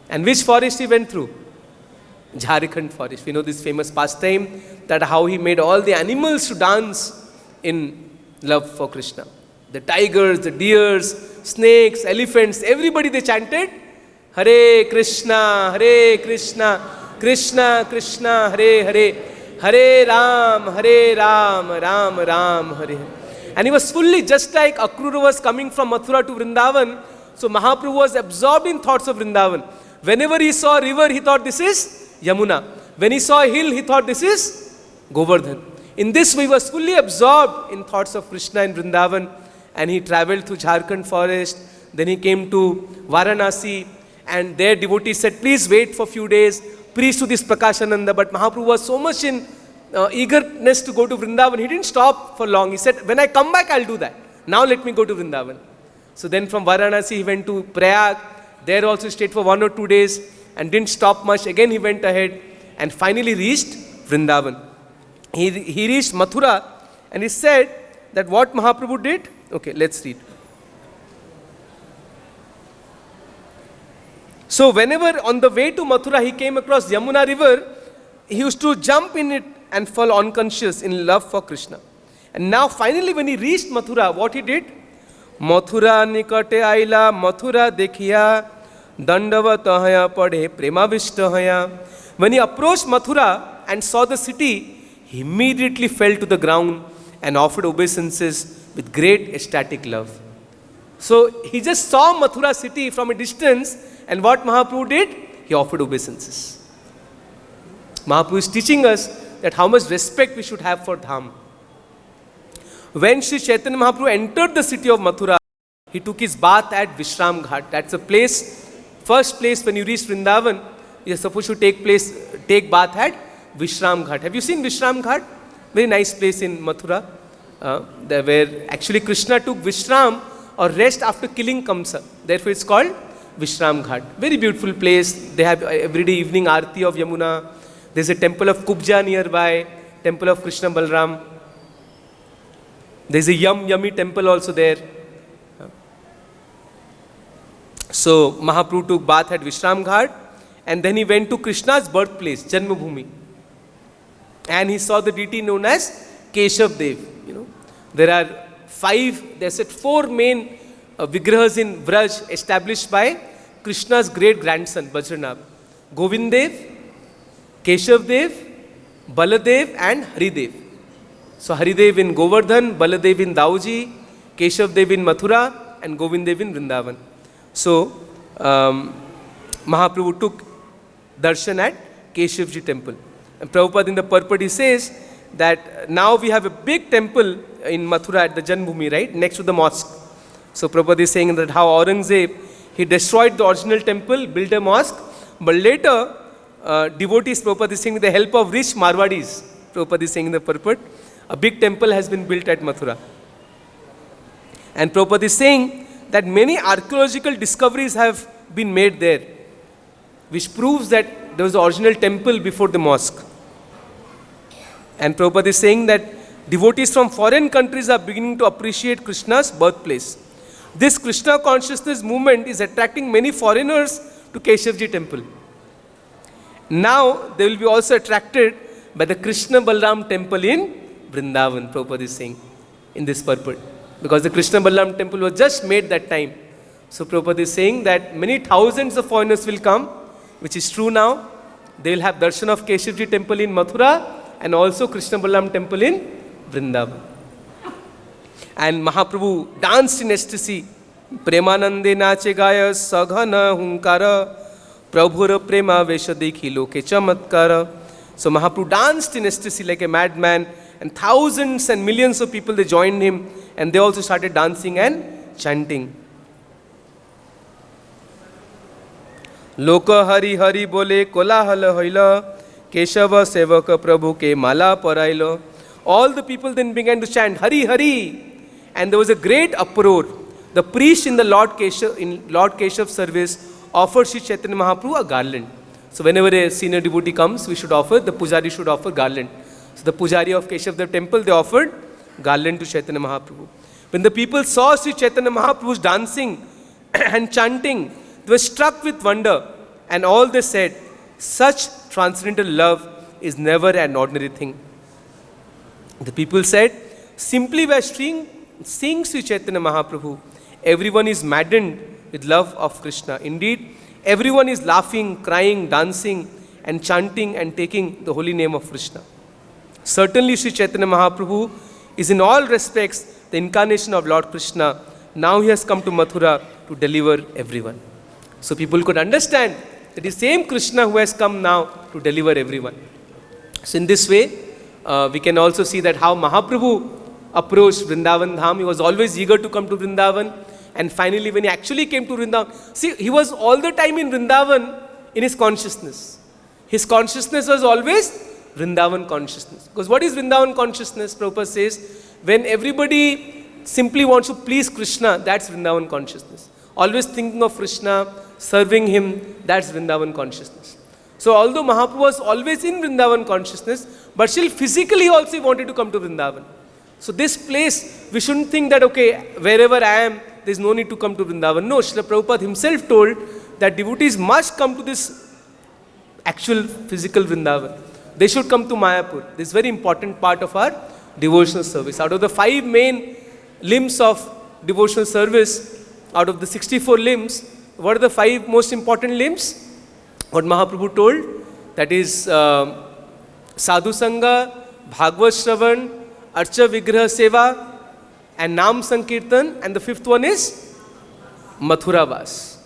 And which forest he went through? Jharkhand forest. We know this famous pastime, that how he made all the animals to dance in love for Krishna. The tigers, the deers, snakes, elephants, everybody they chanted, Hare Krishna, Krishna Krishna, Hare Hare, Hare Ram, Ram Ram, Hare Hare. And he was fully, just like Akrura was coming from Mathura to Vrindavan, so Mahaprabhu was absorbed in thoughts of Vrindavan. Whenever he saw a river, he thought this is Yamuna. When he saw a hill, he thought this is Govardhan. In this way, he was fully absorbed in thoughts of Krishna in Vrindavan. And he traveled through Jharkhand forest. Then he came to Varanasi, and their devotees said, please wait for a few days, preach to this Prakashananda. But Mahaprabhu was so much in eagerness to go to Vrindavan, he didn't stop for long. He said, when I come back, I'll do that. Now let me go to Vrindavan. So then from Varanasi, he went to Prayag. There also stayed for 1 or 2 days and didn't stop much. Again, he went ahead and finally reached Vrindavan. He reached Mathura, and he said that what Mahaprabhu did. Okay, let's read. So whenever on the way to Mathura he came across Yamuna river, he used to jump in it and fall unconscious in love for Krishna. And now finally when he reached Mathura, what he did? Mathura nikate aila, Mathura dekhiya, dandavat haya padhe premavishta haya. When he approached Mathura and saw the city, he immediately fell to the ground and offered obeisances with great ecstatic love. So he just saw Mathura city from a distance, and what Mahaprabhu did? He offered obeisances. Mahaprabhu is teaching us that how much respect we should have for Dham. When Sri Chaitanya Mahaprabhu entered the city of Mathura, he took his bath at Vishram Ghat. That's the place, first place when you reach Vrindavan, you are supposed to take bath at Vishram Ghat. Have you seen Vishram Ghat? Very nice place in Mathura. There where actually Krishna took Vishram or rest after killing Kamsa. Therefore it's called Vishram Ghat. Very beautiful place. They have everyday evening Aarti of Yamuna. There's a temple of Kubja nearby, temple of Krishna Balarāma. There's a yummy temple also there. So Mahaprabhu took bath at Vishram Ghat, and then he went to Krishna's birthplace, Janmabhumi. And he saw the deity known as Keshav Dev. There are four main vigrahas in Vraj established by Krishna's great grandson, Bajranab. Govind Dev, Keshav Dev, Baladev and Haridev. So Haridev in Govardhan, Baladev in Dauji, Keshav Dev in Mathura and Govind Dev in Vrindavan. So Mahaprabhu took darshan at Keshavji temple. And Prabhupada in the purport he says that now we have a big temple in Mathura at the Janmabhumi, right, next to the mosque. So Prabhupada is saying that how Aurangzeb, he destroyed the original temple, built a mosque, but later devotees, Prabhupada is saying with the help of rich Marwadis, Prabhupada is saying in the purport, a big temple has been built at Mathura. And Prabhupada is saying that many archaeological discoveries have been made there, which proves that there was the original temple before the mosque. And Prabhupada is saying that devotees from foreign countries are beginning to appreciate Krishna's birthplace. This Krishna consciousness movement is attracting many foreigners to Keshavji temple. Now they will be also attracted by the Krishna Balaram temple in Vrindavan, Prabhupada is saying in this purport. Because the Krishna Balaram temple was just made that time. So Prabhupada is saying that many thousands of foreigners will come, which is true now. They will have darshan of Keshavji temple in Mathura and also Krishna Balaram temple in Vrindavan. And Mahaprabhu danced in ecstasy. Premanande nache gaya saghana hunkara prabhura prema vesha dekhi loke chamatkara. So Mahaprabhu danced in ecstasy like a madman, and thousands and millions of people, they joined him, and they also started dancing and chanting. Loka hari hari bole kolahal hoila Keshava sevaka prabhu ke mala parailo. All the people then began to chant Hari Hari, and there was a great uproar. The priest in the Lord Keshav service offered Sri Chaitanya Mahaprabhu a garland. So whenever a senior devotee comes, the pujari should offer garland. So the pujari of Keshav Dev temple, they offered garland to Chaitanya Mahaprabhu. When the people saw Sri Chaitanya Mahaprabhu's dancing and chanting, they were struck with wonder, and all they said, such transcendental love is never an ordinary thing. The people said, simply by seeing Sri Chaitanya Mahaprabhu, everyone is maddened with love of Krishna. Indeed, everyone is laughing, crying, dancing and chanting and taking the holy name of Krishna. Certainly Sri Chaitanya Mahaprabhu is in all respects the incarnation of Lord Kṛṣṇa. Now he has come to Mathura to deliver everyone. So people could understand that the same Krishna who has come now to deliver everyone. So in this way, we can also see that how Mahaprabhu approached Vrindavan Dham. He was always eager to come to Vrindavan. And finally, when he actually came to Vrindavan, see, he was all the time in Vrindavan in his consciousness. His consciousness was always Vrindavan consciousness. Because what is Vrindavan consciousness? Prabhupada says, when everybody simply wants to please Krishna, that's Vrindavan consciousness. Always thinking of Krishna, serving him, that's Vrindavan consciousness. So although Mahaprabhu was always in Vrindavan consciousness, but still physically also he wanted to come to Vrindavan. So this place, we shouldn't think that, okay, wherever I am, there is no need to come to Vrindavan. No, Srila Prabhupada himself told that devotees must come to this actual physical Vrindavan. They should come to Mayapur. This is a very important part of our devotional service. Out of the 5 main limbs of devotional service, out of the 64 limbs, what are the 5 most important limbs? What Mahaprabhu told? That is Sadhu Sangha, Bhagavad Shravan, Archa Vigraha Seva, and Nam Sankirtan, and the 5th one is Mathura Vas.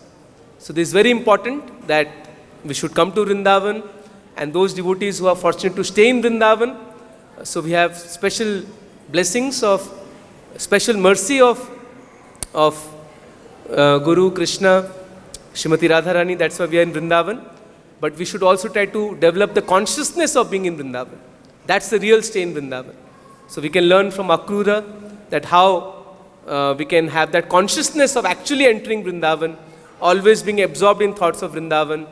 So this is very important that we should come to Vrindavan, and those devotees who are fortunate to stay in Vrindavan, so we have special blessings of, special mercy of Guru Kṛṣṇa, Srimati Radharani, that's why we are in Vrindavan. But we should also try to develop the consciousness of being in Vrindavan. That's the real stay in Vrindavan. So we can learn from Akrura that how we can have that consciousness of actually entering Vrindavan, always being absorbed in thoughts of Vrindavan.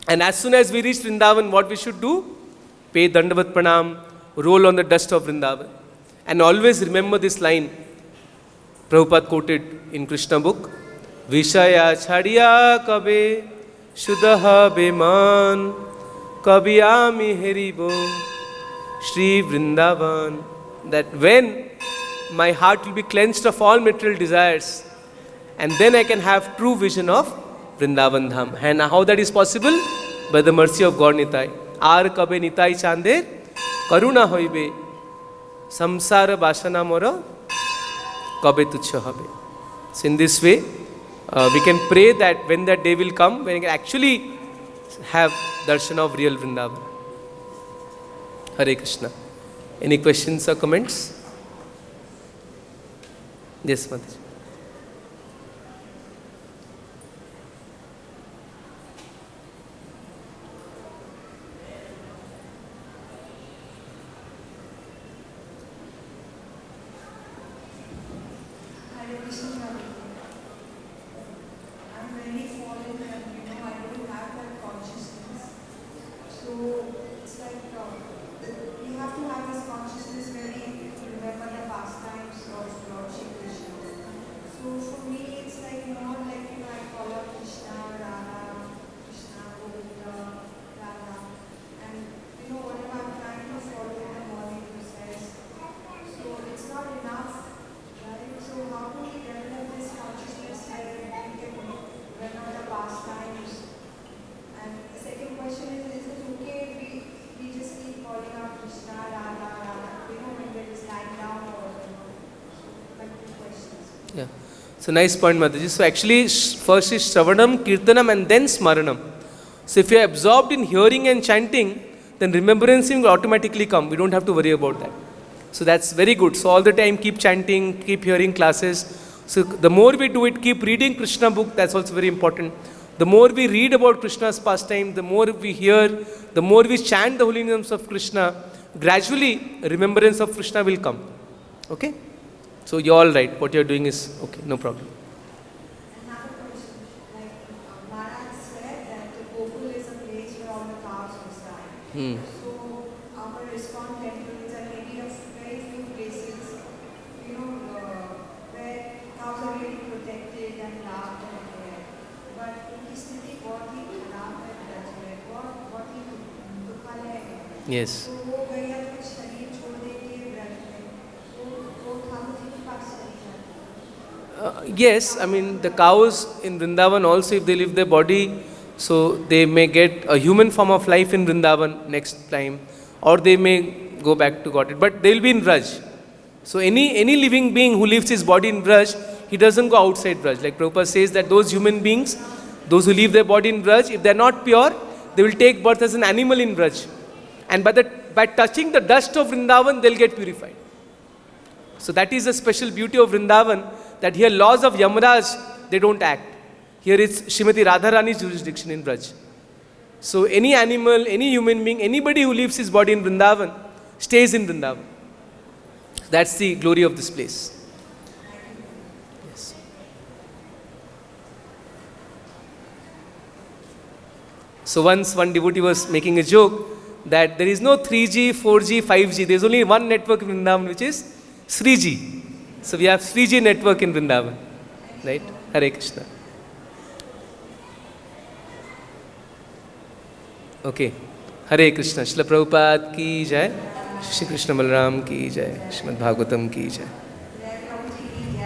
And as soon as we reach Vrindavan, what we should do? Pay Dandavat Pranam, roll on the dust of Vrindavan. And always remember this line, Prabhupada quoted in Krishna book, Vishaya chhadiya kabe Shuddha Beman Kabiyami Haribo Shri Vrindavan. That when my heart will be cleansed of all material desires, and then I can have true vision of Vrindavan Dham. And how that is possible? By the mercy of God Nitai. Ar kabe Nitai Chande Karuna hoibe Samsara Bashana Mora Kabe Tuchha Habe. So in this way, we can pray that when that day will come, when we can actually have darshan of real Vrindavan. Hare Krishna. Any questions or comments? Yes, Mataji. Yeah. So nice point, Mataji. So actually, first is Shravanam, Kirtanam, and then Smaranam. So if you are absorbed in hearing and chanting, then remembrance will automatically come. We don't have to worry about that. So that's very good. So all the time keep chanting, keep hearing classes. So the more we do it, keep reading Krishna book. That's also very important. The more we read about Krishna's pastime, the more we hear, the more we chant the holy names of Krishna, gradually remembrance of Krishna will come. Okay? So you're all right. What you're doing is okay. No problem. Another question, like Maharaj said that the Gokul is a place where all the cows reside. So our ISKCON temples are maybe of very few places, where cows are really protected and loved and cared. But in Sthiti, what he loved and nurtured, what he dukha hai. Yes. So वो गया तो शरीर छोड़ देके व्रत में, तो वो खाना जी के पास चली जाती है. Yes, I mean the cows in Vrindavan also, if they leave their body, so they may get a human form of life in Vrindavan next time, or they may go back to Godhead, but they will be in Vraj. So any living being who leaves his body in Vraj, he doesn't go outside Vraj. Like Prabhupada says that those human beings, those who leave their body in Vraj, if they are not pure, they will take birth as an animal in Vraj. And by touching the dust of Vrindavan, they'll get purified. So that is the special beauty of Vrindavan, that here laws of Yamaraj, they don't act. Here it's Srimati Radharani's jurisdiction in Vraj. So any animal, any human being, anybody who leaves his body in Vrindavan, stays in Vrindavan. That's the glory of this place. Yes. So once one devotee was making a joke that there is no 3G, 4G, 5G. There is only one network in Vrindavan, which is 3G. So we have 3G network in Vrindavan. Right? Hare Krishna. Okay, Hare Krishna. Srila Prabhupada की जय, श्री कृष्ण बलराम की जय, श्रीमद् भागवतम की जय।